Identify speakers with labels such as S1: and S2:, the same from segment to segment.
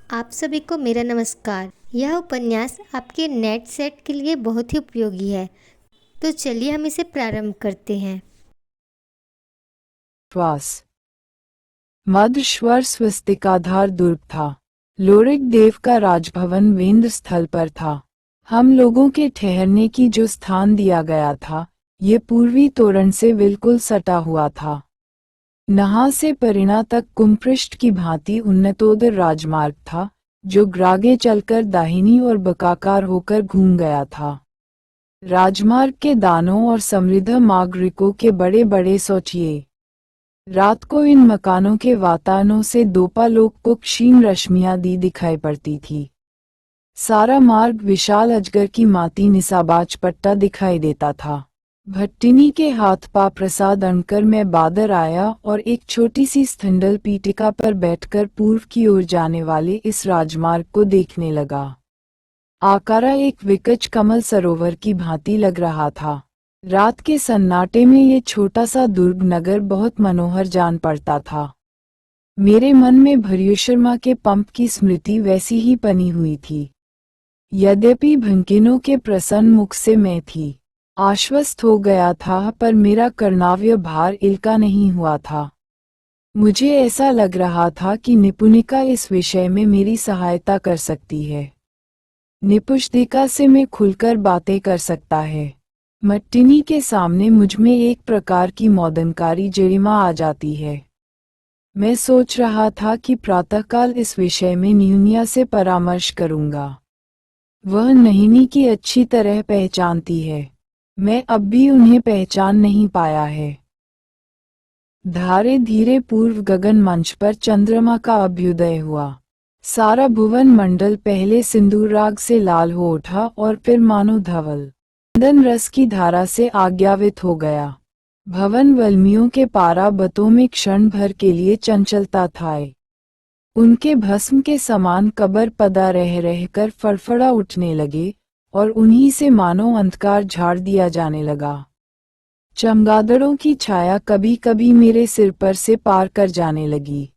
S1: आप सभी को मेरा नमस्कार। यह उपन्यास आपके नेट सेट के लिए बहुत ही उपयोगी है, तो चलिए हम इसे प्रारंभ करते हैं।
S2: श्वास मध्यश्वर स्वस्तिकाधार दुर्ग था। लोरिक देव का राजभवन वेंद्र स्थल पर था। हम लोगों के ठहरने की जो स्थान दिया गया था, ये पूर्वी तोरण से बिल्कुल सटा हुआ था। नहा से परिणा तक कुंपृष्ठ की भांति उन्नतोदर राजमार्ग था, जो ग्रागे चलकर दाहिनी और बकाकार होकर घूम गया था। राजमार्ग के दानों और समृद्ध नागरिकों के बड़े बड़े शौचिये। रात को इन मकानों के वातायनों से दोपालोक को क्षीण रश्मियां दी दिखाई पड़ती थी। सारा मार्ग विशाल अजगर की माती निसाबाज पट्टा दिखाई देता था। भट्टिनी के हाथ पा प्रसाद अनकर मैं बादर आया और एक छोटी सी स्थंडल पीठिका पर बैठकर पूर्व की ओर जाने वाले इस राजमार्ग को देखने लगा। आकारा एक विकच कमल सरोवर की भांति लग रहा था। रात के सन्नाटे में ये छोटा सा दुर्ग नगर बहुत मनोहर जान पड़ता था। मेरे मन में भर्युशर्मा के पंप की स्मृति वैसी ही बनी हुई थी। यद्यपि भंकिनों के प्रसन्न मुख से मैं थी आश्वस्त हो गया था, पर मेरा कर्तव्य भार इल्का नहीं हुआ था। मुझे ऐसा लग रहा था कि निपुणिका इस विषय में मेरी सहायता कर सकती है। निपुष्टिका से मैं खुलकर बातें कर सकता है। मट्टिनी के सामने मुझमें एक प्रकार की मौदनकारी जड़िमा आ जाती है। मैं सोच रहा था कि प्रातःकाल इस विषय में न्यूनिया से परामर्श करूंगा। वह नहिनी की अच्छी तरह पहचानती है। मैं अब भी उन्हें पहचान नहीं पाया है। धारे धीरे पूर्व गगन मंच पर चंद्रमा का अभ्युदय हुआ। सारा भुवन मंडल पहले सिंदूर राग से लाल हो उठा और फिर मानो धवल चंदन रस की धारा से आज्ञावित हो गया। भवन वल्मियों के पाराबतों में क्षण भर के लिए चंचलता था। उनके भस्म के समान कबर पदा रह रहकर फड़फड़ा उठने लगे और उन्हीं से मानो अंधकार झाड़ दिया जाने लगा। चमगादड़ों की छाया कभी कभी मेरे सिर पर से पार कर जाने लगी।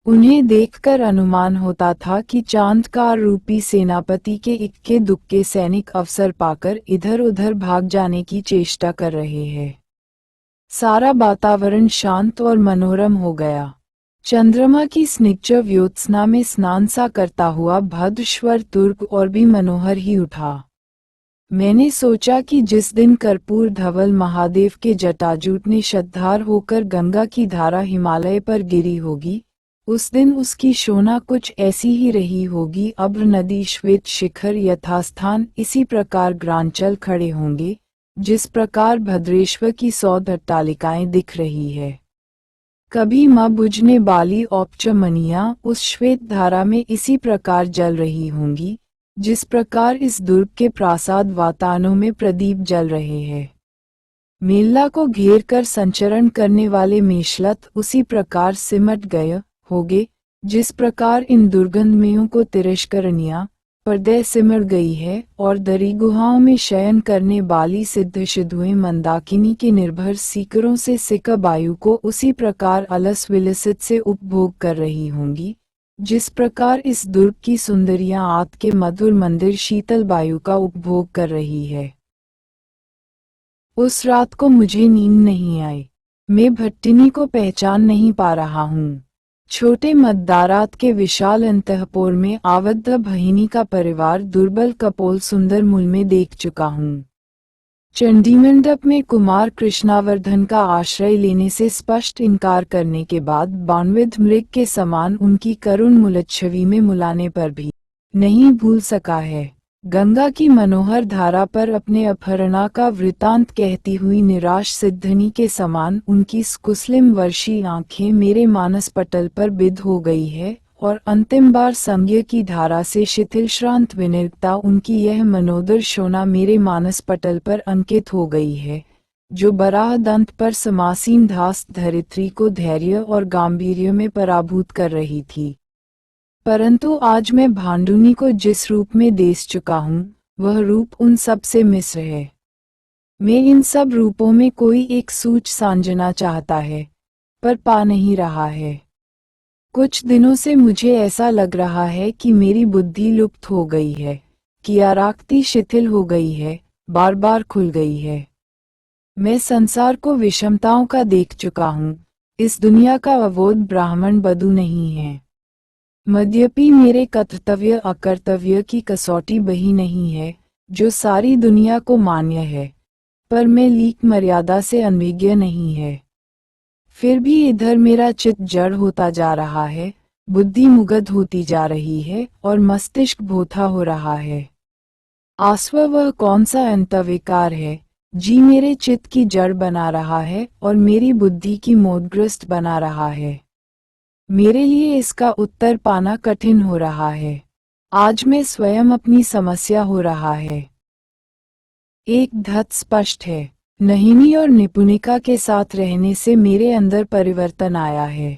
S2: उन्हें देखकर अनुमान होता था कि चांदकार रूपी सेनापति के इक्के दुक्के सैनिक अवसर पाकर इधर उधर भाग जाने की चेष्टा कर रहे हैं। सारा वातावरण शांत और मनोरम हो गया। चंद्रमा की स्निग्ध व्योत्सना में स्नान सा करता हुआ भद्रेश्वर दुर्ग और भी मनोहर ही उठा। मैंने सोचा कि जिस दिन कर्पूर धवल महादेव के जटाजूट ने श्रद्धार होकर गंगा की धारा हिमालय पर गिरी होगी, उस दिन उसकी शोभा कुछ ऐसी ही रही होगी। अभ्र नदी श्वेत शिखर यथास्थान इसी प्रकार ग्रांचल खड़े होंगे, जिस प्रकार भद्रेश्वर की 100 अट्टालिकाएं दिख रही है। कभी माँ बुझने वाली औपचमनियाँ उस श्वेत धारा में इसी प्रकार जल रही होंगी, जिस प्रकार इस दुर्ग के प्रासाद वातायनों में प्रदीप जल रहे हैं। मेला को घेर कर संचरण करने वाले मेषलत उसी प्रकार सिमट गए होगे, जिस प्रकार इन दुर्गंधमयों को तिरस्करणिया पर्दे सिमट गई है और दरी गुहाओं में शयन करने वाली सिद्ध सिद्धुएं मंदाकिनी के निर्भर सीकरों से सिका वायु को उसी प्रकार अलस विलसित से उपभोग कर रही होंगी, जिस प्रकार इस दुर्ग की सुंदरियां आत के मधुर मंदिर शीतल वायु का उपभोग कर रही है। उस रात को मुझे नींद नहीं आई। मैं भट्टिनी को पहचान नहीं पा रहा हूँ। छोटे मतदारात के विशाल अंतःपुर में आबद्ध बहिनी का परिवार दुर्बल कपोल सुंदर मूल में देख चुका हूँ। चंडीमंडप में कुमार कृष्णावर्धन का आश्रय लेने से स्पष्ट इनकार करने के बाद बाणविद्ध मृग के समान उनकी करुण मुलच्छवि में मुलाने पर भी नहीं भूल सका है। गंगा की मनोहर धारा पर अपने अपहरणा का वृतांत कहती हुई निराश सिद्धनी के समान उनकी कुसलिम वर्षी आंखें मेरे मानस पटल पर बिध हो गई है और अंतिम बार संज्ञा की धारा से शिथिल श्रांत विनिर्गता उनकी यह मनोदर शोना मेरे मानस पटल पर अंकित हो गई है, जो बराह दंत पर समासीन धास्त धरित्री को धैर्य और गांभीर्य में पराभूत कर रही थी। परंतु आज मैं भांडुनी को जिस रूप में देख चुका हूँ, वह रूप उन सब से मिश्र है। मैं इन सब रूपों में कोई एक सूच सांजना चाहता है, पर पा नहीं रहा है। कुछ दिनों से मुझे ऐसा लग रहा है कि मेरी बुद्धि लुप्त हो गई है, कि आराक्ति शिथिल हो गई है, बार बार खुल गई है। मैं संसार को विषमताओं का देख चुका हूँ, इस दुनिया का अवोध ब्राह्मण बधू नहीं है। मद्यपि मेरे कर्तव्य अकर्तव्य की कसौटी वही नहीं है, जो सारी दुनिया को मान्य है, पर मैं लीक मर्यादा से अनभिज्ञ नहीं है। फिर भी इधर मेरा चित्त जड़ होता जा रहा है, बुद्धि मुग्ध होती जा रही है और मस्तिष्क भोथा हो रहा है। आस्व वह कौन सा अंतःविकार है, जी मेरे चित्त की जड़ बना रहा है और मेरी बुद्धि की मोदग्रस्त बना रहा है। मेरे लिए इसका उत्तर पाना कठिन हो रहा है। आज मैं स्वयं अपनी समस्या हो रहा है। एक धत स्पष्ट है, नहिनी और निपुणिका के साथ रहने से मेरे अंदर परिवर्तन आया है।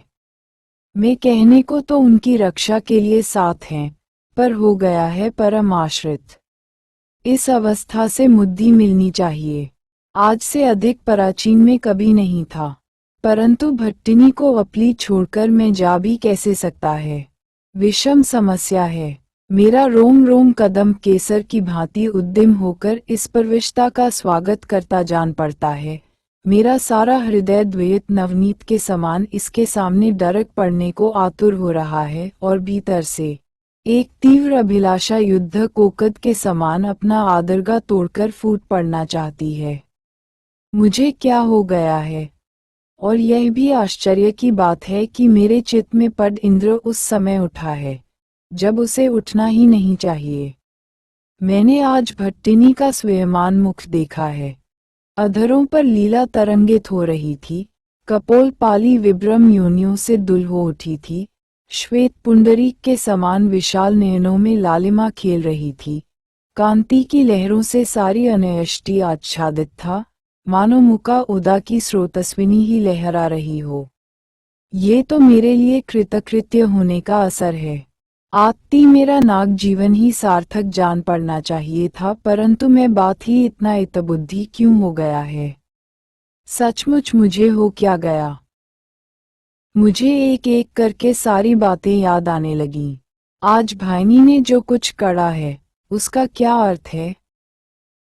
S2: मैं कहने को तो उनकी रक्षा के लिए साथ हैं, पर हो गया है परम आश्रित। इस अवस्था से मुक्ति मिलनी चाहिए। आज से अधिक प्राचीन में कभी नहीं था, परंतु भट्टिनी को अपली छोड़कर मैं जा भी कैसे सकता है। विषम समस्या है। मेरा रोम रोम कदम केसर की भांति उद्यम होकर इस प्रविष्टता का स्वागत करता जान पड़ता है। मेरा सारा हृदय द्वैत नवनीत के समान इसके सामने डरक पड़ने को आतुर हो रहा है और भीतर से एक तीव्र अभिलाषा युद्ध कोकद के समान अपना आदरगा तोड़कर फूट पड़ना चाहती है। मुझे क्या हो गया है? और यह भी आश्चर्य की बात है कि मेरे चित्त में पड इंद्र उस समय उठा है, जब उसे उठना ही नहीं चाहिए। मैंने आज भट्टिनी का स्वयमान मुख देखा है। अधरों पर लीला तरंगित हो रही थी, कपोल पाली विभ्रम योनियों से दुल हो उठी थी, श्वेत पुंडरीक के समान विशाल नयनों में लालिमा खेल रही थी। कांति की लहरों से सारी अनयष्टि आच्छादित था, मानो मुका उदा की स्रोतस्विनी ही लहरा रही हो। ये तो मेरे लिए कृतकृत्य होने का असर है। आत्ती मेरा नाग जीवन ही सार्थक जान पड़ना चाहिए था, परंतु मैं बात ही इतना इतबुद्धि क्यों हो गया है? सचमुच मुझे हो क्या गया? मुझे एक एक करके सारी बातें याद आने लगीं। आज भाईनी ने जो कुछ करा है, उसका क्या अर्थ है?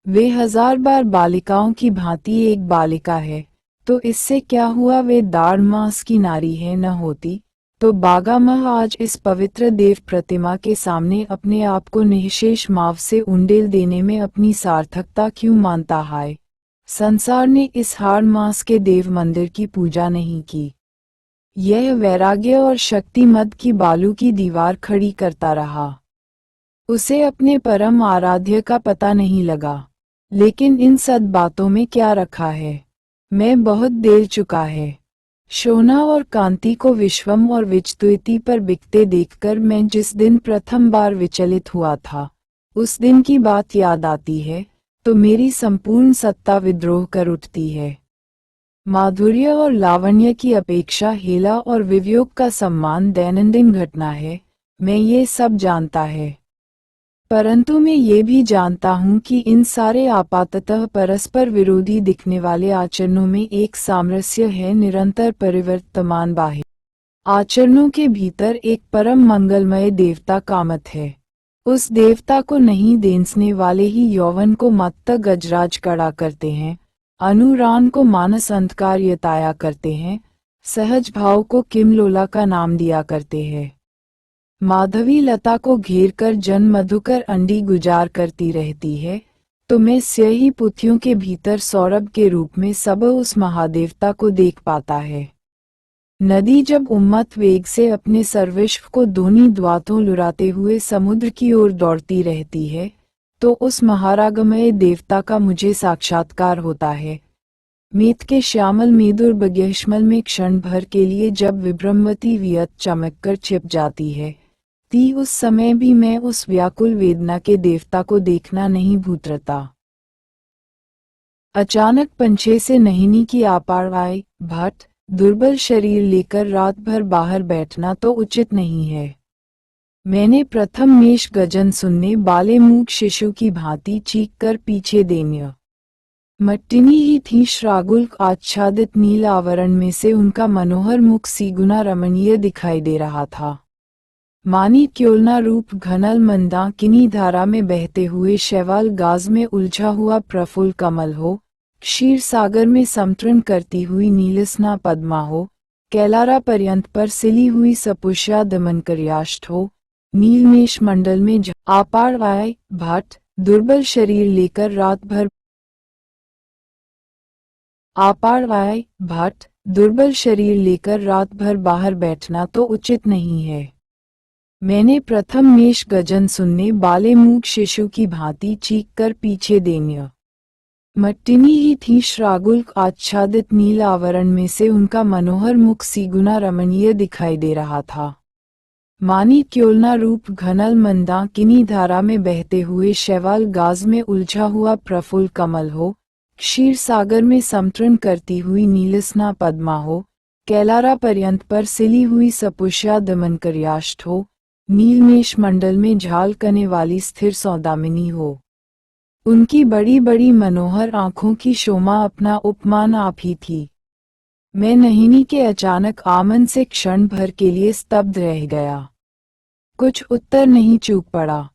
S2: वे 1000 बार बालिकाओं की भांति एक बालिका है, तो इससे क्या हुआ? वे दाढ़ मांस की नारी है न होती, तो बागा मह आज इस पवित्र देव प्रतिमा के सामने अपने आप को निःशेष माव से उंडेल देने में अपनी सार्थकता क्यों मानता है? संसार ने इस हाड़ मांस के देव मंदिर की पूजा नहीं की। यह वैराग्य और शक्ति मद की बालू की दीवार खड़ी करता रहा। उसे अपने परम आराध्य का पता नहीं लगा। लेकिन इन सद बातों में क्या रखा है? मैं बहुत देर चुका है। शोना और कांति को विश्वम और विचद्वैती पर बिकते देखकर मैं जिस दिन प्रथम बार विचलित हुआ था, उस दिन की बात याद आती है, तो मेरी संपूर्ण सत्ता विद्रोह कर उठती है। माधुर्य और लावण्य की अपेक्षा हेला और विवियोग का सम्मान दैनंदिन घटना है, मैं ये सब जानता है। परंतु मैं ये भी जानता हूँ कि इन सारे आपाततः परस्पर विरोधी दिखने वाले आचरणों में एक सामरस्य है, निरंतर परिवर्तमान बाह्य आचरणों के भीतर एक परम मंगलमय देवता कामत है। उस देवता को नहीं देंसने वाले ही यौवन को मत्त गजराज कड़ा करते हैं, अनुरान को मानस अंधकार यताया करते हैं, सहज भाव को किमलोला का नाम दिया करते हैं। माधवी लता को घेर कर जन मधुकर अंडी गुजार करती रहती है, तो मैं स्यही पुथियों के भीतर सौरभ के रूप में सब उस महादेवता को देख पाता है। नदी जब उन्मत्त वेग से अपने सर्वविश्व को दोनों द्वातों लुराते हुए समुद्र की ओर दौड़ती रहती है, तो उस महारागमय देवता का मुझे साक्षात्कार होता है। मेत के श्यामल मेदुर बग्यश्मल में क्षण भर के लिए जब विभ्रमवती वियत चमककर छिप जाती है, ती उस समय भी मैं उस व्याकुल वेदना के देवता को देखना नहीं भूतरता। अचानक पंछे से नहिनी की आपाड़ आई, भट्ट दुर्बल शरीर लेकर रात भर बाहर बैठना तो उचित नहीं है। मैंने प्रथम मेष गजन सुनने बाले मूक शिशु की भांति चीख कर पीछे देन्य मट्टिनी ही थी, श्रागुल आच्छादित नील आवरण में से उनका मनोहर मुख सीगुना रमणीय दिखाई दे रहा था। मानी क्योलना रूप घनल मंदाकिनी धारा में बहते हुए शैवाल गाज में उलझा हुआ प्रफुल्ल कमल हो, क्षीर सागर में समतृण करती हुई नीलस्ना पद्मा हो, कैलारा पर्यंत पर सिली हुई सपुष्या दमनकर्याष्ट हो, नीलमेष मंडल में आपाड़ आए भट्ट दुर्बल शरीर लेकर रात भर बाहर बैठना तो उचित नहीं है। मैंने प्रथम मेष गजन सुनने बाले मूक शिशु की भांति चीख कर पीछे देन्य। मट्टिनी ही थी, श्रागुल आच्छादित नील आवरण में से उनका मनोहर मुख सीगुना रमणीय दिखाई दे रहा था। मानी क्योलना रूप घनल मंदाकिनी धारा में बहते हुए शैवाल गाज में उलझा हुआ प्रफुल्ल कमल हो, क्षीर सागर में समतृण करती हुई नीलस्ना पद्मा हो, कैलारा पर्यंत पर सिली हुई सपुष्या दमनकर्याष्ट हो, नीलमेष मंडल में झाल करने वाली स्थिर सौदामिनी हो। उनकी बड़ी बड़ी मनोहर आंखों की शोभा अपना उपमान आप ही थी। मैं नहिनी के अचानक आमन से क्षण भर के लिए स्तब्ध रह गया। कुछ उत्तर नहीं चूक पड़ा,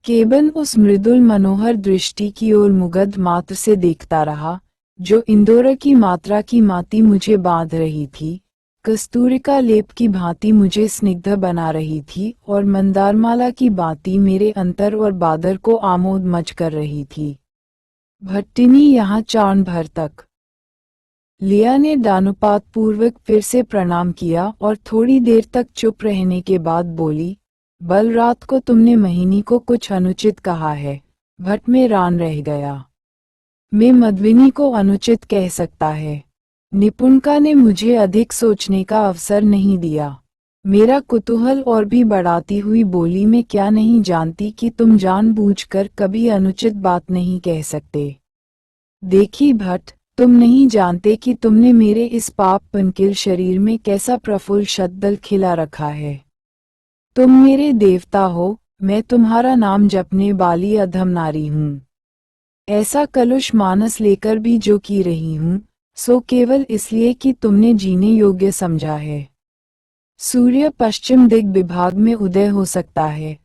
S2: केवल उस मृदुल मनोहर दृष्टि की ओर मुग्ध मात्र से देखता रहा, जो इंदौर की मात्रा की माती मुझे बांध रही थी, कस्तूरिका लेप की भांति मुझे स्निग्ध बना रही थी और मंदारमाला की भांति मेरे अंतर और बादर को आमोद मच कर रही थी। भट्टिनी यहाँ चाण भर तक। लिया ने दानुपात पूर्वक फिर से प्रणाम किया और थोड़ी देर तक चुप रहने के बाद बोली, बल रात को तुमने महिनी को कुछ अनुचित कहा है। भट्ट में रान रह गया। मैं मध्विनी को अनुचित कह सकता है। निपुणका ने मुझे अधिक सोचने का अवसर नहीं दिया। मेरा कुतूहल और भी बढ़ाती हुई बोली, मैं क्या नहीं जानती कि तुम जानबूझकर कभी अनुचित बात नहीं कह सकते। देखी भट्ट, तुम नहीं जानते कि तुमने मेरे इस पाप पंकिल शरीर में कैसा प्रफुल्ल शतदल खिला रखा है। तुम मेरे देवता हो, मैं तुम्हारा नाम जपने वाली अधम नारी हूँ। ऐसा कलुष मानस लेकर भी जो की रही हूँ, सो केवल इसलिए कि तुमने जीने योग्य समझा है। सूर्य पश्चिम दिग विभाग में उदय हो सकता है,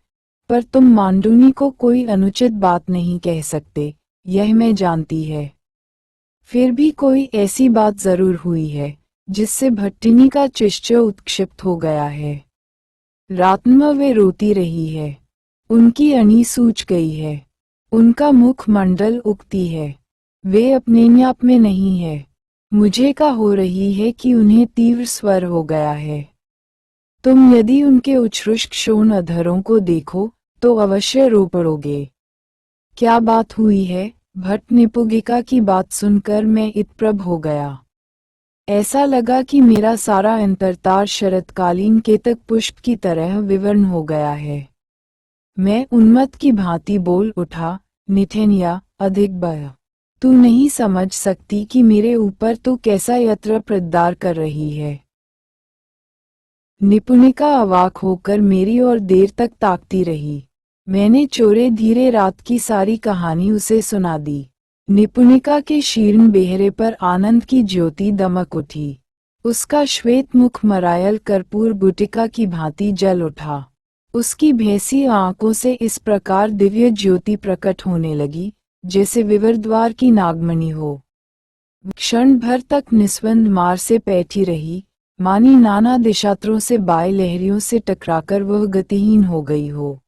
S2: पर तुम मांडूनी को कोई अनुचित बात नहीं कह सकते, यह मैं जानती है। फिर भी कोई ऐसी बात जरूर हुई है, जिससे भट्टिनी का चिश्च उत्क्षिप्त हो गया है। रात में वे रोती रही है। उनकी अणी सूज गई है। उनका मुख मंडल उगती है। वे अपने आप में नहीं है। मुझे का हो रही है कि उन्हें तीव्र स्वर हो गया है। तुम यदि उनके उच्छृष्ट शोण अधरों को देखो, तो अवश्य रो पड़ोगे। क्या बात हुई है? भट्ट निपुगिका की बात सुनकर मैं इतप्रभ हो गया। ऐसा लगा कि मेरा सारा अंतरतार शरतकालीन केतक पुष्प की तरह विवर्ण हो गया है। मैं उन्मत्त की भांति बोल उठा, निथेनिया, अधिक भय। तू नहीं समझ सकती कि मेरे ऊपर तू कैसा यत्र प्रद्दार कर रही है। निपुणिका अवाक होकर मेरी ओर देर तक ताकती रही। मैंने चोरे धीरे रात की सारी कहानी उसे सुना दी। निपुणिका के शीर्ण बेहरे पर आनंद की ज्योति दमक उठी। उसका श्वेत मुख मरायल कर्पूर गुटिका की भांति जल उठा। उसकी भैंसी आंखों से इस प्रकार दिव्य ज्योति प्रकट होने लगी, जैसे विवरद्वार की नागमणि हो। क्षण भर तक निस्वंद मार से बैठी रही, मानी नाना दिशात्रों से बाय लहरियों से टकराकर वह गतिहीन हो गई हो।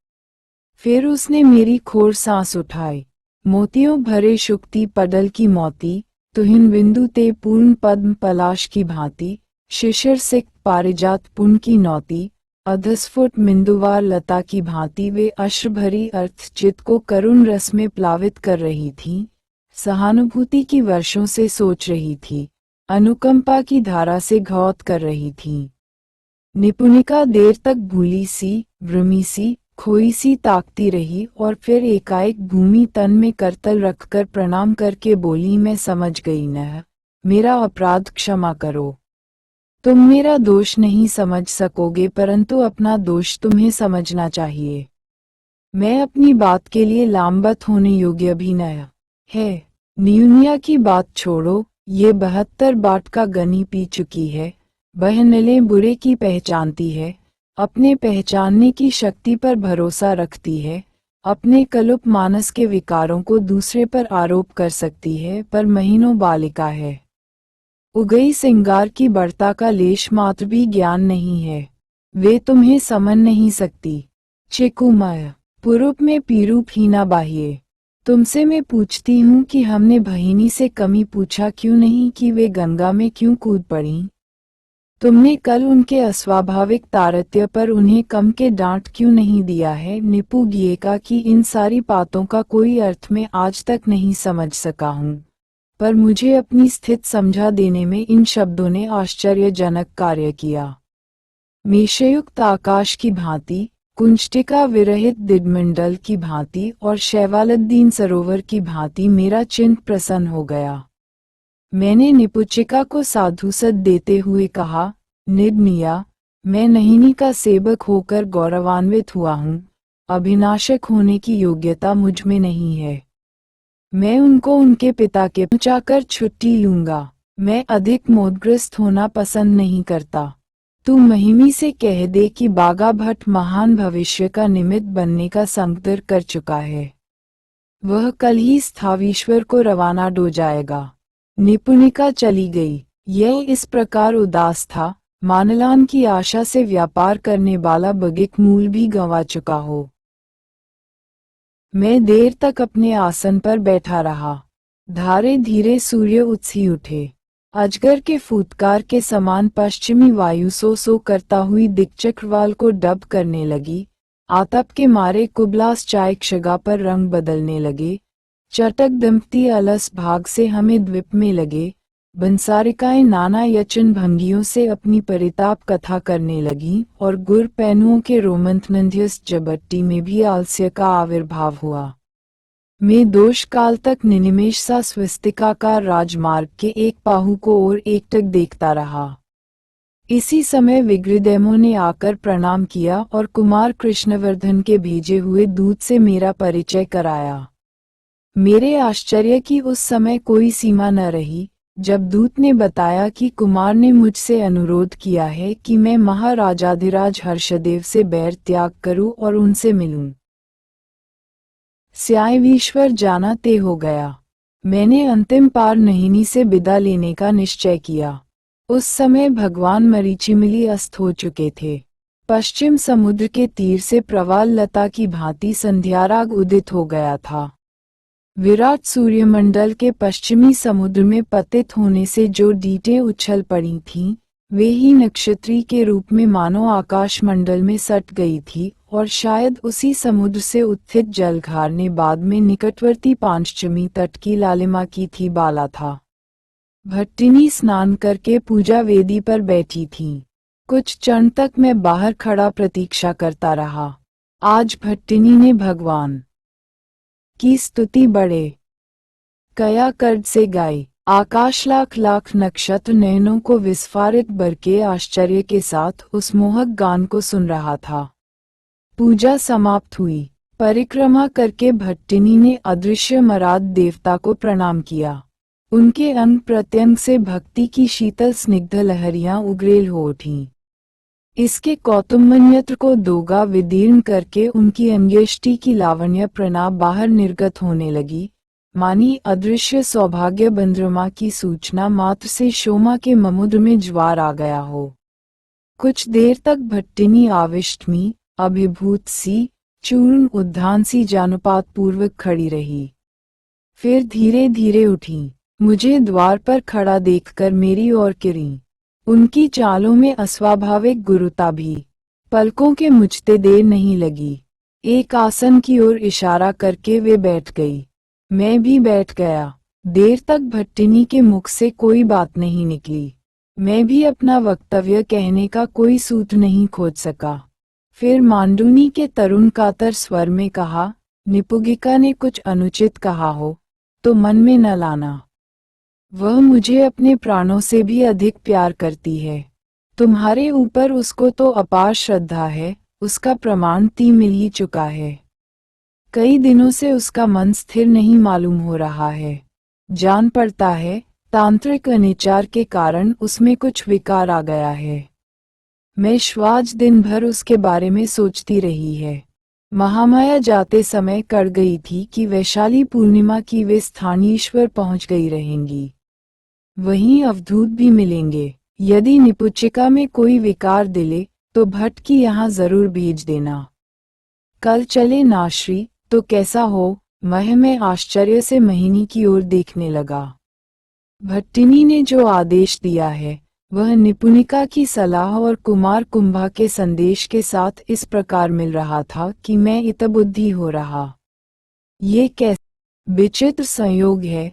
S2: फिर उसने मेरी खोर सांस उठाई। मोतियों भरे शुक्ति पडल की मोती, तुहिन बिंदु ते पूर्ण पद्म पलाश की भांति, शिशिर सिक्त पारिजात पुण्य की नौती, अधस्फुट मिंदुवार लता की भांति वे अश्रभरी अर्थचित को करुण रस में प्लावित कर रही थीं, सहानुभूति की वर्षों से सोच रही थी, अनुकंपा की धारा से घौत कर रही थीं। निपुणिका देर तक भूली सी, भ्रमी सी, खोई सी ताकती रही और फिर एकाएक भूमि तन में करतल रखकर प्रणाम करके बोली, मैं समझ गई न, मेरा अपराध क्षमा करो। तुम मेरा दोष नहीं समझ सकोगे, परंतु अपना दोष तुम्हें समझना चाहिए। मैं अपनी बात के लिए लामबत होने योग्य भी न है। न्यूनिया की बात छोड़ो, ये 72 बाट का गनी पी चुकी है। बहनले बुरे की पहचानती है, अपने पहचानने की शक्ति पर भरोसा रखती है, अपने कलुप मानस के विकारों को दूसरे पर आरोप कर सकती है, पर महीनों बालिका है। उगई सिंगार की बढ़ता का लेश मात्र भी ज्ञान नहीं है। वे तुम्हें समझ नहीं सकती। चिकुमय पुरुप में पीरूप ही ना बाहिए। तुमसे मैं पूछती हूँ कि हमने बहिनी से कमी पूछा क्यों नहीं कि वे गंगा में क्यों कूद पड़ी। तुमने कल उनके अस्वाभाविक तारतम्य पर उन्हें कम के डांट क्यों नहीं दिया है। निपु गिएका कि इन सारी बातों का कोई अर्थ मैं आज तक नहीं समझ सका हूँ, पर मुझे अपनी स्थिति समझा देने में इन शब्दों ने आश्चर्यजनक कार्य किया। मेषयुक्त आकाश की भांति, कुंजटिका विरहित दिग्मंडल की भांति और शैवालुद्दीन सरोवर की भांति मेरा चित्त प्रसन्न हो गया। मैंने निपुचिका को साधुसद देते हुए कहा, निडमिया, मैं नहिनी का सेवक होकर गौरवान्वित हुआ हूँ। अभिनाशक होने की योग्यता मुझ में नहीं है। मैं उनको उनके पिता के पहुंचाकर छुट्टी लूंगा। मैं अधिक मोहग्रस्त होना पसंद नहीं करता। तू महिमी से कह दे कि बागा भट्ट महान भविष्य का निमित्त बनने का संकल्प कर चुका है। वह कल ही स्थावीश्वर को रवाना हो जाएगा। निपुणिका चली गई। यह इस प्रकार उदास था, मानलान की आशा से व्यापार करने वाला बगिक मूल भी गंवा चुका हो। मैं देर तक अपने आसन पर बैठा रहा। धारे धीरे सूर्य उछी उठे। अजगर के फुटकार के समान पश्चिमी वायु सो सो करता हुई दिक्चक्रवाल को डब करने लगी। आतप के मारे कुबलास चाय क्षगा पर रंग बदलने लगे। चटक दंपति अलस भाग से हमें द्वीप में लगे। बंसारिकाएं नाना यचन भंगियों से अपनी परिताप कथा करने लगीं और गुर पैनुओं के रोमंथनंध्यस जबट्टी में भी आलस्य का आविर्भाव हुआ। मैं दोष काल तक निनिमेष सा स्विस्तिकाकार राजमार्ग के एक पाहु को और एकटक देखता रहा। इसी समय विग्रहदेमों ने आकर प्रणाम किया और कुमार कृष्णवर्धन के भेजे हुए दूत से मेरा परिचय कराया। मेरे आश्चर्य की उस समय कोई सीमा न रही जब दूत ने बताया कि कुमार ने मुझसे अनुरोध किया है कि मैं महाराजाधिराज हर्षदेव से बैर त्याग करूं और उनसे मिलूं। स्यायवीश्वर जाना तय हो गया। मैंने अंतिम पार नहिनी से विदा लेने का निश्चय किया। उस समय भगवान मरीचिमिली अस्त हो चुके थे। पश्चिम समुद्र के तीर से प्रवाल लता की भांति संध्याराग उदित हो गया था। विराट सूर्यमंडल के पश्चिमी समुद्र में पतित होने से जो डीटें उछल पड़ी थीं, वे ही नक्षत्री के रूप में मानो आकाश मंडल में सट गई थी और शायद उसी समुद्र से उत्थित जलघार ने बाद में निकटवर्ती पांचचमी तट की लालिमा की थी बाला था। भट्टिनी स्नान करके पूजा वेदी पर बैठी थीं। कुछ क्षण तक मैं बाहर खड़ा प्रतीक्षा करता रहा। आज भट्टिनी ने भगवान की स्तुति बड़े कया कर्ड से गाई। आकाश लाख लाख नक्षत्र नयनों को विस्फारित बरके आश्चर्य के साथ उस मोहक गान को सुन रहा था। पूजा समाप्त हुई। परिक्रमा करके भट्टिनी ने अदृश्य मराद देवता को प्रणाम किया। उनके अंग प्रत्यंग से भक्ति की शीतल स्निग्ध लहरियां उग्रेल हो उठीं। इसके कौतुकमन्यत्र को दोगा विदीर्ण करके उनकी अंगेष्टि की लावण्य प्रणाम बाहर निर्गत होने लगी, मानी अदृश्य सौभाग्य बंद्रमा की सूचना मात्र से शोमा के समुद्र में ज्वार आ गया हो। कुछ देर तक भट्टिनी आविष्टमी, अभिभूत सी, चूर्ण उद्धान सी जानुपात पूर्वक खड़ी रही। फिर धीरे धीरे उठी। मुझे द्वार पर खड़ा देखकर मेरी ओर गिरीं। उनकी चालों में अस्वाभाविक गुरुता भी। पलकों के मुझते देर नहीं लगी। एक आसन की ओर इशारा करके वे बैठ गई। मैं भी बैठ गया। देर तक भट्टिनी के मुख से कोई बात नहीं निकली। मैं भी अपना वक्तव्य कहने का कोई सूत्र नहीं खोज सका। फिर मांडूनी के तरुण कातर स्वर में कहा, निपुगिका ने कुछ अनुचित कहा हो तो मन में न लाना। वह मुझे अपने प्राणों से भी अधिक प्यार करती है। तुम्हारे ऊपर उसको तो अपार श्रद्धा है, उसका प्रमाण मिल ही चुका है। कई दिनों से उसका मन स्थिर नहीं मालूम हो रहा है। जान पड़ता है तांत्रिक अनिचार के कारण उसमें कुछ विकार आ गया है। मैं श्वाज दिन भर उसके बारे में सोचती रही है। महामाया जाते समय कर गई थी कि वैशाली पूर्णिमा की वे स्थानीश्वर पहुंच गई रहेंगी। वहीं अवधूत भी मिलेंगे। यदि निपुचिका में कोई विकार दिले तो भट्ट की यहाँ जरूर भेज देना। कल चले नाश्री तो कैसा हो? मैं आश्चर्य से मोहिनी की ओर देखने लगा। भट्टिनी ने जो आदेश दिया है वह निपुणिका की सलाह और कुमार कुंभा के संदेश के साथ इस प्रकार मिल रहा था कि मैं इतबुद्धि हो रहा। ये कैसा विचित्र संयोग है।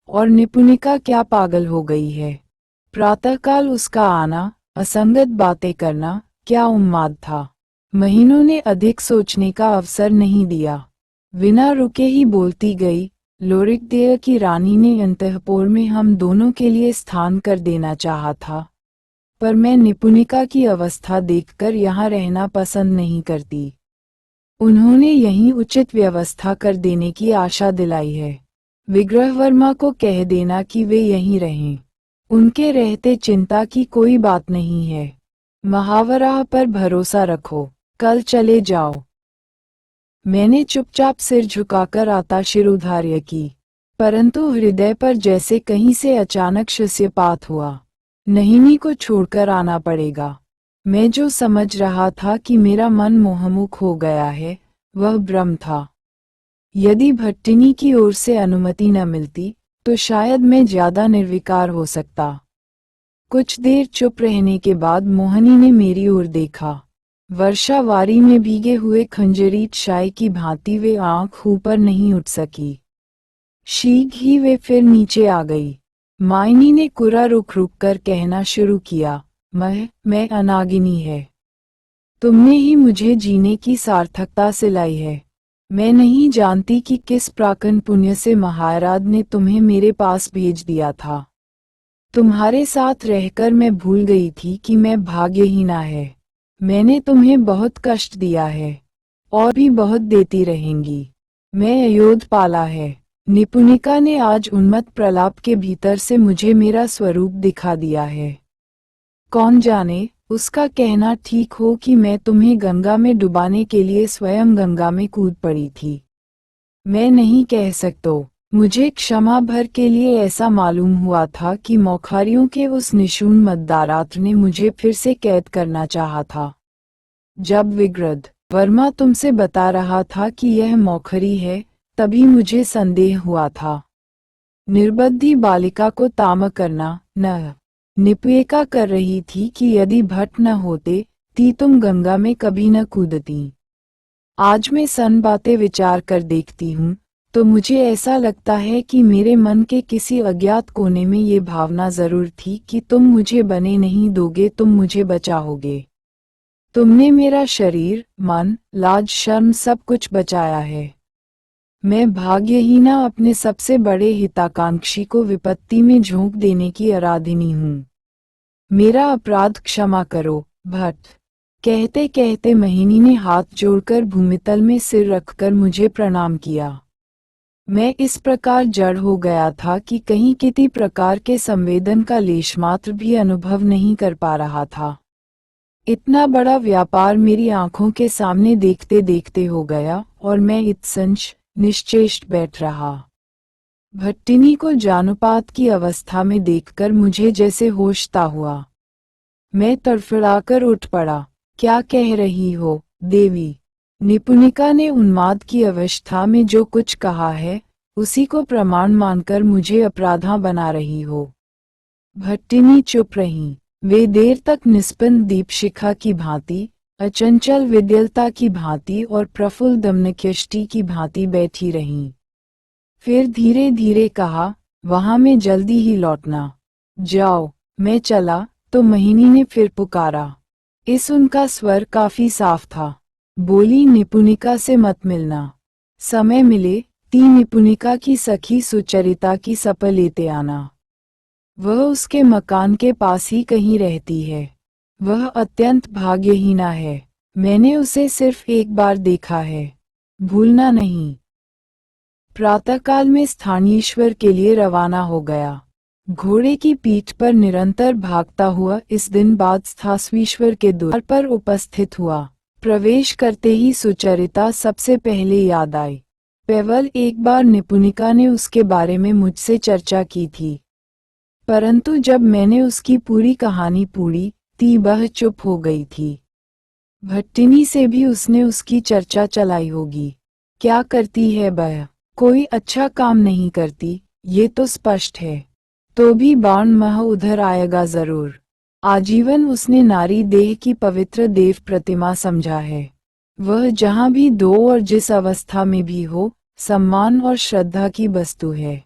S2: और निपुणिका क्या पागल हो गई है? प्रातःकाल उसका आना, असंगत बातें करना, क्या उन्माद था। महीनों ने अधिक सोचने का अवसर नहीं दिया। बिना रुके ही बोलती गई, लोरिकदेय की रानी ने अंतःपुर में हम दोनों के लिए स्थान कर देना चाहा था, पर मैं निपुणिका की अवस्था देखकर यहाँ रहना पसंद नहीं करती। उन्होंने यहीं उचित व्यवस्था कर देने की आशा दिलाई है। विग्रह वर्मा को कह देना कि वे यहीं रहें। उनके रहते चिंता की कोई बात नहीं है। महावराह पर भरोसा रखो। कल चले जाओ। मैंने चुपचाप सिर झुकाकर आताशिरोधार्य की, परंतु हृदय पर जैसे कहीं से अचानक शस्यपात हुआ। नहिनी को छोड़कर आना पड़ेगा। मैं जो समझ रहा था कि मेरा मन मोहमुख हो गया है, वह भ्रम था। यदि भट्टिनी की ओर से अनुमति न मिलती तो शायद मैं ज्यादा निर्विकार हो सकता। कुछ देर चुप रहने के बाद मोहनी ने मेरी ओर देखा। वर्षावारी में भीगे हुए खंजरीट शाय की भांति वे आंख ऊपर नहीं उठ सकी। शीघ्र ही वे फिर नीचे आ गई। मायनी ने कुरा रुक रुक कर कहना शुरू किया, मैं अनागिनी है। तुमने ही मुझे जीने की सार्थकता सिलाई है। मैं नहीं जानती कि किस प्राकन पुण्य से महाराज ने तुम्हें मेरे पास भेज दिया था। तुम्हारे साथ रहकर मैं भूल गई थी कि मैं भाग्यहीना है। मैंने तुम्हें बहुत कष्ट दिया है और भी बहुत देती रहेंगी। मैं अयोध पाला है। निपुणिका ने आज उन्मत्त प्रलाप के भीतर से मुझे मेरा स्वरूप दिखा दिया है। कौन जाने, उसका कहना ठीक हो कि मैं तुम्हें गंगा में डुबाने के लिए स्वयं गंगा में कूद पड़ी थी। मैं नहीं कह सकता। मुझे क्षमा भर के लिए ऐसा मालूम हुआ था कि मौखारियों के उस निशून मतदारात्र ने मुझे फिर से कैद करना चाहा था। जब विग्रध वर्मा तुमसे बता रहा था कि यह मौखरी है, तभी मुझे संदेह हुआ था। निर्बुद्धि बालिका को ताम करना न निपुएका कर रही थी कि यदि भट्ट न होते ती तुम गंगा में कभी न कूदती। आज मैं सन बातें विचार कर देखती हूँ तो मुझे ऐसा लगता है कि मेरे मन के किसी अज्ञात कोने में ये भावना जरूर थी कि तुम मुझे बने नहीं दोगे, तुम मुझे बचाओगे। तुमने मेरा शरीर, मन, लाज, शर्म सब कुछ बचाया है। मैं भाग्यहीना अपने सबसे बड़े हिताकांक्षी को विपत्ति में झोंक देने की आराधिनी हूँ। मेरा अपराध क्षमा करो, भट्ट। कहते कहते मोहिनी ने हाथ जोड़कर भूमितल में सिर रखकर मुझे प्रणाम किया। मैं इस प्रकार जड़ हो गया था कि कहीं किसी प्रकार के संवेदन का लेशमात्र भी अनुभव नहीं कर पा रहा था। इतना बड़ा व्यापार मेरी आंखों के सामने देखते देखते हो गया और मैं इत्संच निश्चेष्ट बैठ रहा। भट्टिनी को जानुपात की अवस्था में देखकर मुझे जैसे होशता हुआ। मैं तड़फड़ाकर उठ पड़ा। क्या कह रही हो, देवी? निपुणिका ने उन्माद की अवस्था में जो कुछ कहा है, उसी को प्रमाण मानकर मुझे अपराधा बना रही हो। भट्टिनी चुप रही। वे देर तक निस्पंद दीपशिखा की भांति, अचंचल विद्यलता की भांति और प्रफुल्ल दमनकृष्टि की भांति बैठी रहीं। फिर धीरे धीरे कहा, वहां में जल्दी ही लौटना। जाओ। मैं चला तो मोहिनी ने फिर पुकारा। इस उनका स्वर काफी साफ था। बोली, निपुणिका से मत मिलना। समय मिले ती निपुणिका की सखी सुचरिता की सप लेते आना। वह उसके मकान के पास ही कहीं रहती है। वह अत्यंत भाग्यहीना है। मैंने उसे सिर्फ एक बार देखा है। भूलना नहीं। प्रातःकाल में स्थानीश्वर के लिए रवाना हो गया। घोड़े की पीठ पर निरंतर भागता हुआ इस दिन बाद स्थास्वीश्वर के द्वार पर उपस्थित हुआ। प्रवेश करते ही सुचरिता सबसे पहले याद आई। केवल एक बार निपुणिका ने उसके बारे में मुझसे चर्चा की थी, परंतु जब मैंने उसकी पूरी कहानी पूरी थी वह चुप हो गई थी। भट्टिनी से भी उसने उसकी चर्चा चलाई होगी। क्या करती है वह? कोई अच्छा काम नहीं करती, ये तो स्पष्ट है। तो भी बाण मह उधर आएगा जरूर। आजीवन उसने नारी देह की पवित्र देव प्रतिमा समझा है। वह जहाँ भी दो और जिस अवस्था में भी हो, सम्मान और श्रद्धा की वस्तु है।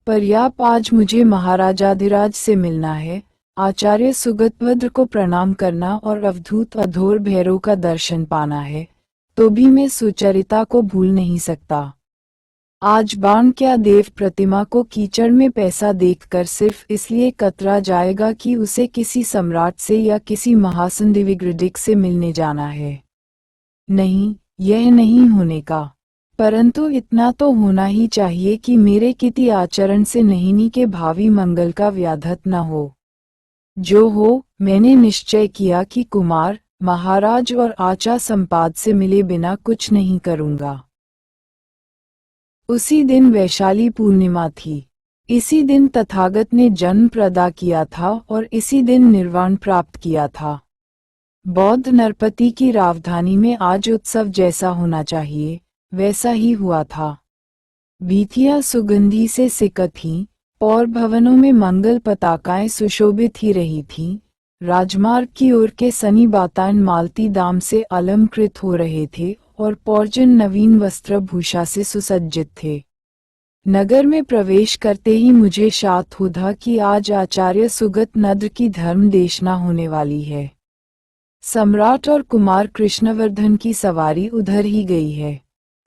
S2: पर्याप आज मुझे महाराजाधिराज से मिलना है, आचार्य सुगतभद्र को प्रणाम करना और अवधूत अधोर भैरव का दर्शन पाना है, तो भी मैं सुचरिता को भूल नहीं सकता। आज बाण क्या देव प्रतिमा को कीचड़ में पैसा देखकर सिर्फ इसलिए कतरा जाएगा कि उसे किसी सम्राट से या किसी महासंदिविग्रडिक से मिलने जाना है। नहीं, यह नहीं होने का। परंतु इतना तो होना ही चाहिए कि मेरे किसी आचरण से नहिनी के भावी मंगल का व्याघात न हो। जो हो, मैंने निश्चय किया कि कुमार, महाराज और आचा संपाद से मिले बिना कुछ नहीं करूंगा। उसी दिन वैशाली पूर्णिमा थी। इसी दिन तथागत ने जन्म प्रदा किया था और इसी दिन निर्वाण प्राप्त किया था। बौद्ध नरपति की राजधानी में आज उत्सव जैसा होना चाहिए, वैसा ही हुआ था। वीथियां सुगंधी से सिकत थीं, और भवनों में मंगल पताकाएं सुशोभित ही रही थीं। राजमार्ग की ओर के सनी बातान मालती दाम से अलंकृत हो रहे थे और पौर्जन नवीन वस्त्र भूषा से सुसज्जित थे। नगर में प्रवेश करते ही मुझे शात हुआ कि आज आचार्य सुगत नद्र की धर्म देशना होने वाली है। सम्राट और कुमार कृष्णवर्धन की सवारी उधर ही गई है।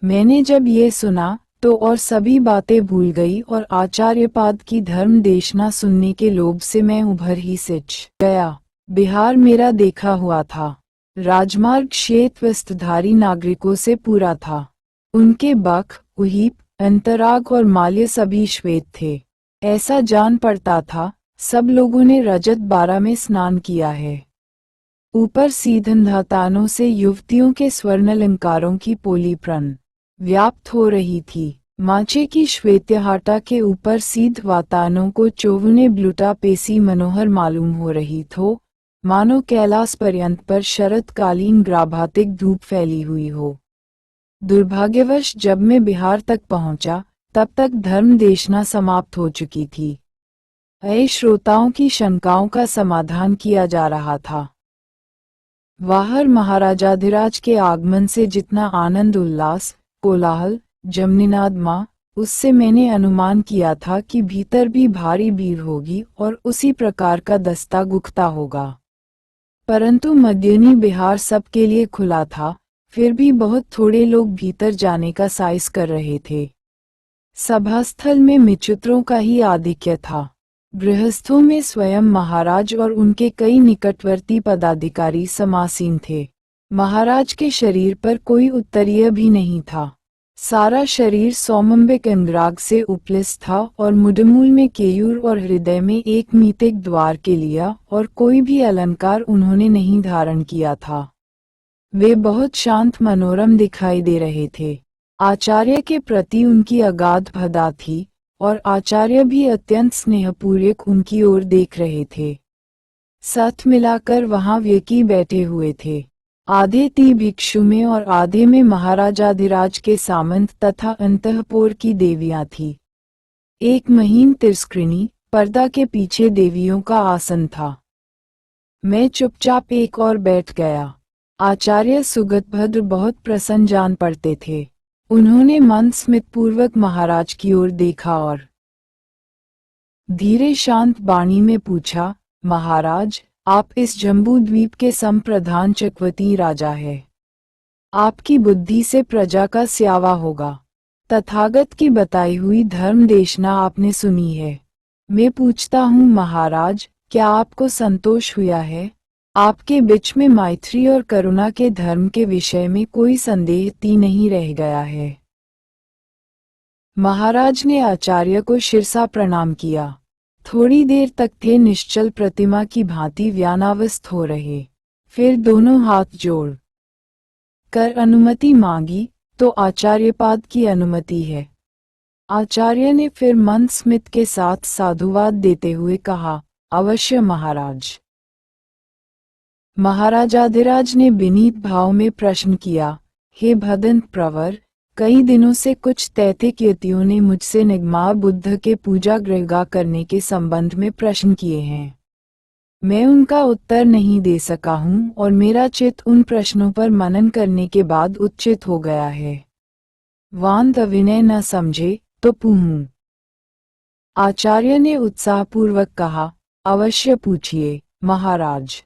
S2: मैंने जब ये सुना तो और सभी बातें भूल गई और आचार्यपाद की धर्म देशना सुनने के लोभ से मैं उभर ही सिच गया। बिहार मेरा देखा हुआ था। राजमार्ग श्वेत वस्त्रधारी नागरिकों से पूरा था। उनके बख, उहीप, अंतराग और माल्य सभी श्वेत थे। ऐसा जान पड़ता था सब लोगों ने रजत 12 में स्नान किया है। ऊपर सीधंधातानों से युवतियों के स्वर्णालंकारों की पोली प्रण व्याप्त हो रही थी। माचे की श्वेतहाटा के ऊपर सीध वातानों को चौवने ब्लूटा पेसी मनोहर मालूम हो रही थो, मानो कैलाश पर्यंत पर शरतकालीन ग्राभातिक धूप फैली हुई हो। दुर्भाग्यवश जब मैं बिहार तक पहुंचा, तब तक धर्म देशना समाप्त हो चुकी थी। अय श्रोताओं की शंकाओं का समाधान किया जा रहा था। बाहर महाराजाधिराज के आगमन से जितना आनंद उल्लास, कोलाहल, जमनिनाद माँ, उससे मैंने अनुमान किया था कि भीतर भी भारी भीड़ होगी और उसी प्रकार का दस्ता गुख्ता होगा। परंतु मध्यनी बिहार सबके लिए खुला था, फिर भी बहुत थोड़े लोग भीतर जाने का साइस कर रहे थे। सभास्थल में मिचित्रों का ही आधिक्य था। गृहस्थों में स्वयं महाराज और उनके कई निकटवर्ती पदाधिकारी समासीन थे। महाराज के शरीर पर कोई उत्तरीय भी नहीं था। सारा शरीर सौमंबिक अनुराग से उपलिस था और मुडमूल में केयूर और हृदय में एक मीतिक द्वार के लिया और कोई भी अलंकार उन्होंने नहीं धारण किया था। वे बहुत शांत मनोरम दिखाई दे रहे थे। आचार्य के प्रति उनकी अगाध भदा थी और आचार्य भी अत्यंत स्नेहपूर्वक उनकी ओर देख रहे थे। साथ मिलाकर वहां व्यक्ति बैठे हुए थे। आधे ती भिक्षु में और आधे में महाराजाधिराज के सामंत तथा अंतःपुर की देवियां थी। एक महीन तिरस्कृणी पर्दा के पीछे देवियों का आसन था। मैं चुपचाप एक और बैठ गया। आचार्य सुगतभद्र बहुत प्रसन्न जान पड़ते थे। उन्होंने मन स्मितपूर्वक महाराज की ओर देखा और धीरे शांत वाणी में पूछा, महाराज, आप इस जम्बू द्वीप के संप्रधान चक्रवर्ती राजा है। आपकी बुद्धि से प्रजा का स्यावा होगा। तथागत की बताई हुई धर्म देशना आपने सुनी है। मैं पूछता हूँ महाराज, क्या आपको संतोष हुआ है? आपके बीच में मैत्री और करुणा के धर्म के विषय में कोई संदेह नहीं रह गया है। महाराज ने आचार्य को शिरसा प्रणाम किया। थोड़ी देर तक थे निश्चल प्रतिमा की भांति व्यानावस्थ हो रहे। फिर दोनों हाथ जोड़ कर अनुमति मांगी तो आचार्यपाद की अनुमति है। आचार्य ने फिर मंद स्मित के साथ साधुवाद देते हुए कहा, अवश्य महाराज। महाराजाधिराज ने विनीत भाव में प्रश्न किया, हे भदंत प्रवर, कई दिनों से कुछ तैतिक यतियों ने मुझसे निगमा बुद्ध के पूजा गृह करने के संबंध में प्रश्न किए हैं। मैं उनका उत्तर नहीं दे सका हूँ और मेरा चित्त उन प्रश्नों पर मनन करने के बाद उच्चित हो गया है। वांत अविनय न समझे तो पूहूं। आचार्य ने उत्साहपूर्वक कहा, अवश्य पूछिए महाराज।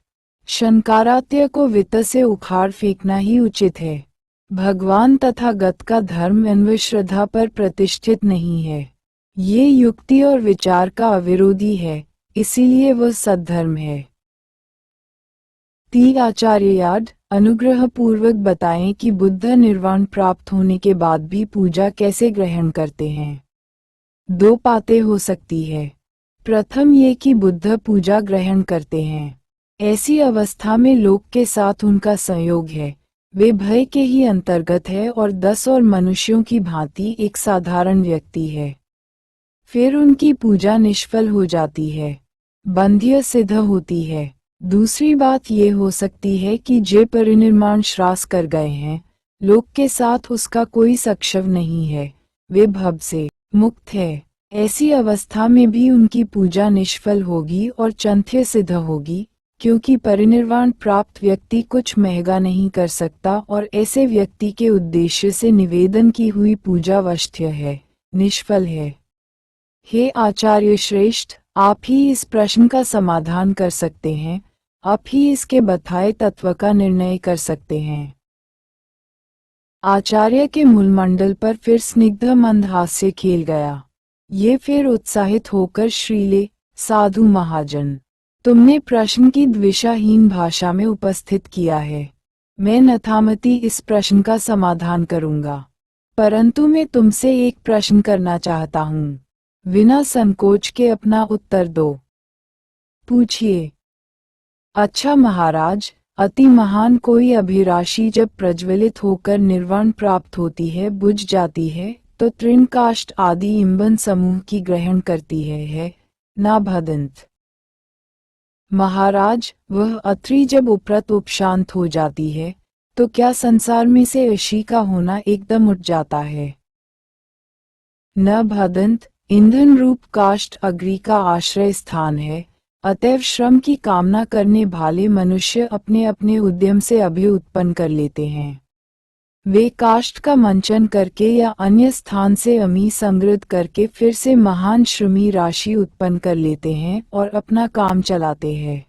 S2: शंकराचार्य को वित्त से उखाड़ फेंकना ही उचित है। भगवान तथागत का धर्म अन्वश्रद्धा पर प्रतिष्ठित नहीं है। ये युक्ति और विचार का अविरोधी है, इसीलिए वह सद्धर्म है। ती आचार्याद अनुग्रह पूर्वक बताएं कि बुद्ध निर्वाण प्राप्त होने के बाद भी पूजा कैसे ग्रहण करते हैं। दो बातें हो सकती है। प्रथम ये कि बुद्ध पूजा ग्रहण करते हैं, ऐसी अवस्था में लोक के साथ उनका संयोग है, वे भय के ही अंतर्गत है और 10 और मनुष्यों की भांति एक साधारण व्यक्ति है। फिर उनकी पूजा निष्फल हो जाती है, बंध्य सिद्ध होती है। दूसरी बात ये हो सकती है कि जे परिनिर्माण श्रास कर गए हैं, लोक के साथ उसका कोई संक्षेप नहीं है, वे भव से मुक्त है। ऐसी अवस्था में भी उनकी पूजा निष्फल होगी और चंथ्य सिद्ध होगी, क्योंकि परिनिर्वाण प्राप्त व्यक्ति कुछ महंगा नहीं कर सकता और ऐसे व्यक्ति के उद्देश्य से निवेदन की हुई पूजा वष्ट्य है, निष्फल है। हे आचार्य श्रेष्ठ, आप ही इस प्रश्न का समाधान कर सकते हैं, आप ही इसके बताए तत्व का निर्णय कर सकते हैं। आचार्य के मूलमंडल पर फिर स्निग्ध मंद हास्य खेल गया। ये फिर उत्साहित होकर श्रीले, साधु महाजन, तुमने प्रश्न की द्विषाहीन भाषा में उपस्थित किया है। मैं नथामति इस प्रश्न का समाधान करूंगा, परंतु मैं तुमसे एक प्रश्न करना चाहता हूँ। बिना संकोच के अपना उत्तर दो। पूछिए। अच्छा महाराज, अति महान कोई अभिलाषी जब प्रज्वलित होकर निर्वाण प्राप्त होती है, बुझ जाती है, तो तृण काष्ठ आदि ईंधन समूह की ग्रहण करती है ना भदंत। महाराज, वह अत्रि जब उपरत उपशांत हो जाती है, तो क्या संसार में से ऋषि का होना एकदम उठ जाता है? न भदंत, ईंधन रूप काष्ठ अग्नि का आश्रय स्थान है, अतएव श्रम की कामना करने वाले मनुष्य अपने अपने उद्यम से अभि उत्पन्न कर लेते हैं। वे काष्ठ का मंचन करके या अन्य स्थान से अमी समृद्ध करके फिर से महान श्रमी राशि उत्पन्न कर लेते हैं और अपना काम चलाते हैं।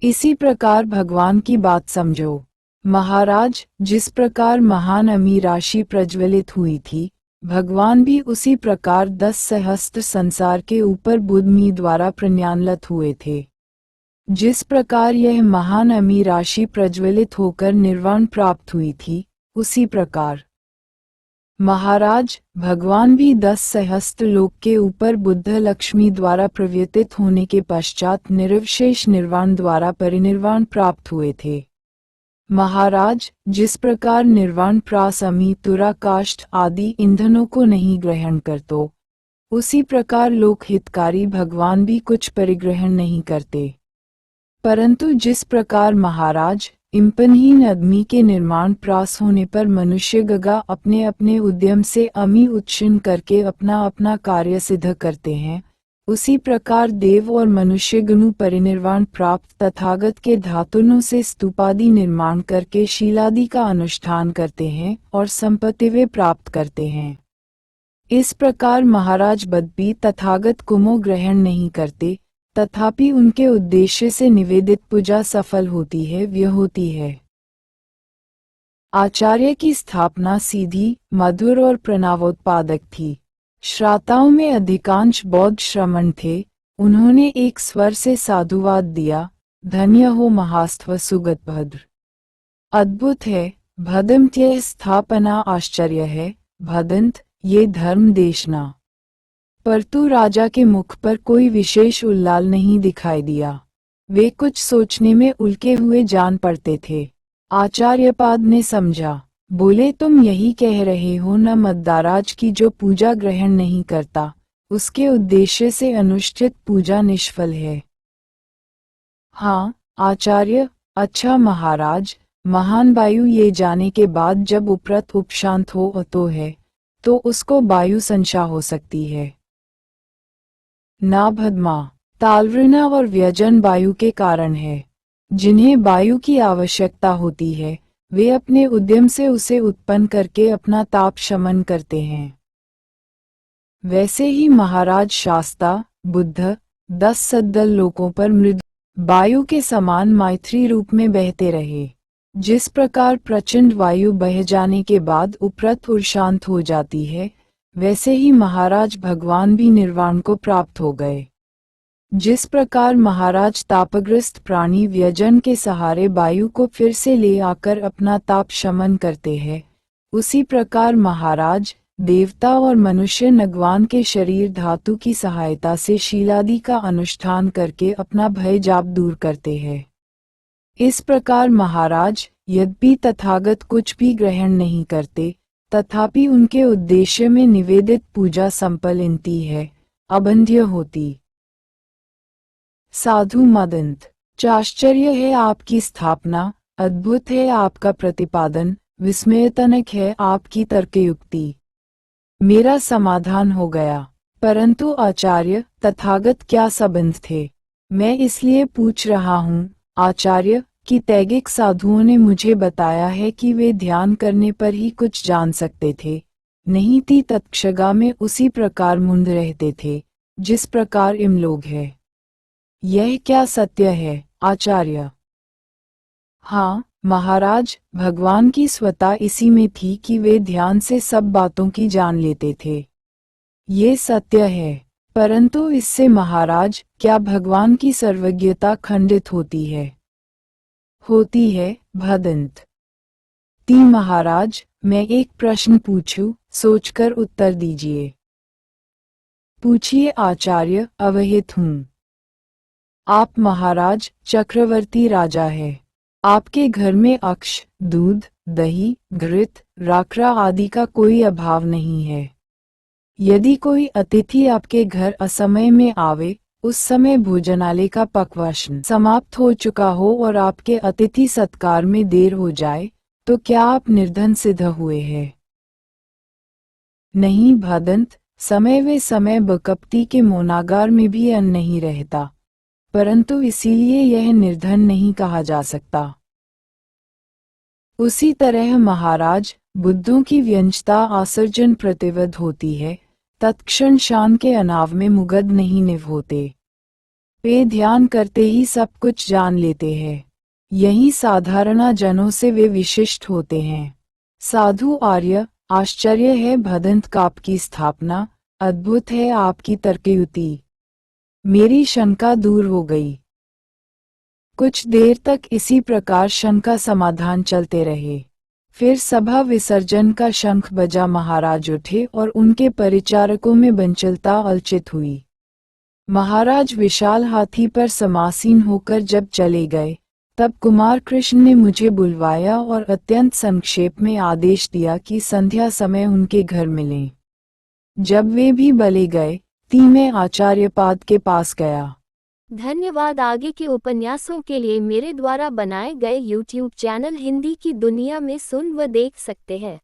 S2: इसी प्रकार भगवान की बात समझो। महाराज, जिस प्रकार महान अमी राशि प्रज्वलित हुई थी, भगवान भी उसी प्रकार 10 सहस्त्र संसार के ऊपर बुद्धि द्वारा प्रज्ञानलत हुए थे। जिस प्रकार यह महान अमी राशि प्रज्वलित होकर निर्वाण प्राप्त हुई थी, उसी प्रकार महाराज, भगवान भी 10 सहस्त्र लोक के ऊपर बुद्ध लक्ष्मी द्वारा प्रवर्तित होने के पश्चात निर्विशेष निर्वाण द्वारा परिनिर्वाण प्राप्त हुए थे। महाराज, जिस प्रकार निर्वाण प्रास अमी तुरा काष्ठ आदि ईंधनों को नहीं ग्रहण करतो, उसी प्रकार लोक हितकारी भगवान भी कुछ परिग्रहण नहीं करते। परंतु जिस प्रकार महाराज, इंपनहीन अग्नि के निर्माण प्रास होने पर मनुष्य गगा अपने अपने उद्यम से अमी उत्क्षिण करके अपना अपना कार्य सिद्ध करते हैं, उसी प्रकार देव और मनुष्य गणु परिनिर्वाण प्राप्त तथागत के धातुओं से स्तूपादि निर्माण करके शीलादि का अनुष्ठान करते हैं और संपत्ति वे प्राप्त करते हैं। इस प्रकार महाराज बद्भी तथागत कुमो ग्रहण नहीं करते, तथापि उनके उद्देश्य से निवेदित पूजा सफल होती है, व्यय होती है। आचार्य की स्थापना सीधी, मधुर और प्रणवोत्पादक थी। श्रोताओं में अधिकांश बौद्ध श्रमण थे। उन्होंने एक स्वर से साधुवाद दिया, धन्य हो महास्त्व सुगत भद्र। अद्भुत है, भदंत, यह स्थापना आश्चर्य है। भदंत, ये धर्म देशना। परंतु राजा के मुख पर कोई विशेष उल्लाल नहीं दिखाई दिया। वे कुछ सोचने में उलझे हुए जान पड़ते थे। आचार्यपाद ने समझा, बोले, तुम यही कह रहे हो न मद्दाराज की जो पूजा ग्रहण नहीं करता, उसके उद्देश्य से अनुष्ठित पूजा निष्फल है। हाँ आचार्य। अच्छा महाराज, महान वायु ये जाने के बाद जब उपरत उपशांत हो तो उसको वायु संशा हो सकती है। नाभद्मा, तालवृना और व्यजन वायु के कारण है। जिन्हें वायु की आवश्यकता होती है वे अपने उद्यम से उसे उत्पन्न करके अपना ताप शमन करते हैं। वैसे ही महाराज शास्ता बुद्ध 10 सद्दल लोकों पर मृदु वायु के समान मैत्री रूप में बहते रहे। जिस प्रकार प्रचंड वायु बह जाने के बाद उपरत और शांत हो जाती है, वैसे ही महाराज भगवान भी निर्वाण को प्राप्त हो गए। जिस प्रकार महाराज तापग्रस्त प्राणी व्यजन के सहारे वायु को फिर से ले आकर अपना ताप शमन करते हैं, उसी प्रकार महाराज देवता और मनुष्य नगवान के शरीर धातु की सहायता से शीलादि का अनुष्ठान करके अपना भय जाप दूर करते हैं। इस प्रकार महाराज यद्यपि तथागत कुछ भी ग्रहण नहीं करते, तथापि उनके उद्देश्य में निवेदित पूजा संपन्नती है, अबंध्य होती। साधु मदंत, आश्चर्य है आपकी स्थापना, अद्भुत है आपका प्रतिपादन, विस्मयजनक है आपकी तर्कयुक्ति। मेरा समाधान हो गया। परंतु आचार्य, तथागत क्या संबंध थे? मैं इसलिए पूछ रहा हूँ आचार्य कि तैगिक साधुओं ने मुझे बताया है कि वे ध्यान करने पर ही कुछ जान सकते थे, नहीं तो तत्क्षगा में उसी प्रकार मुंद रहते थे जिस प्रकार इम लोग हैं। यह क्या सत्य है आचार्य? हाँ महाराज, भगवान की स्वता इसी में थी कि वे ध्यान से सब बातों की जान लेते थे। ये सत्य है। परंतु इससे महाराज क्या भगवान की सर्वज्ञता खंडित होती है? होती है भदंत। महाराज, मैं एक प्रश्न पूछूं, सोचकर उत्तर दीजिए। पूछिए आचार्य, अवहित हूँ। आप महाराज चक्रवर्ती राजा है। आपके घर में अक्ष, दूध, दही, घृत, राखरा आदि का कोई अभाव नहीं है। यदि कोई अतिथि आपके घर असमय में आवे, उस समय भोजनालय का पक्वान्न समाप्त हो चुका हो और आपके अतिथि सत्कार में देर हो जाए, तो क्या आप निर्धन सिद्ध हुए हैं? नहीं भदंत, समय वे समय बकप्ती के मोनागार में भी अन्न नहीं रहता, परंतु इसीलिए यह निर्धन नहीं कहा जा सकता। उसी तरह महाराज बुद्धों की व्यंजता आसर्जन प्रतिवद होती है, तत्क्षण शान के अनाव में मुग्ध नहीं निव होते। वे ध्यान करते ही सब कुछ जान लेते हैं। यही साधारणा जनों से वे विशिष्ट होते हैं। साधु आर्य, आश्चर्य है भदंत आपकी स्थापना, अद्भुत है आपकी तर्कयुक्ति। मेरी शंका दूर हो गई। कुछ देर तक इसी प्रकार शंका समाधान चलते रहे। फिर सभा विसर्जन का शंख बजा। महाराज उठे और उनके परिचारकों में बंचलता अलचित हुई। महाराज विशाल हाथी पर समासीन होकर जब चले गए, तब कुमार कृष्ण ने मुझे बुलवाया और अत्यंत संक्षेप में आदेश दिया कि संध्या समय उनके घर मिलें। जब वे भी बले गए, मैं आचार्यपाद के पास गया।
S3: धन्यवाद। आगे के उपन्यासों के लिए मेरे द्वारा बनाए गए YouTube चैनल हिंदी की दुनिया में सुन व देख सकते हैं।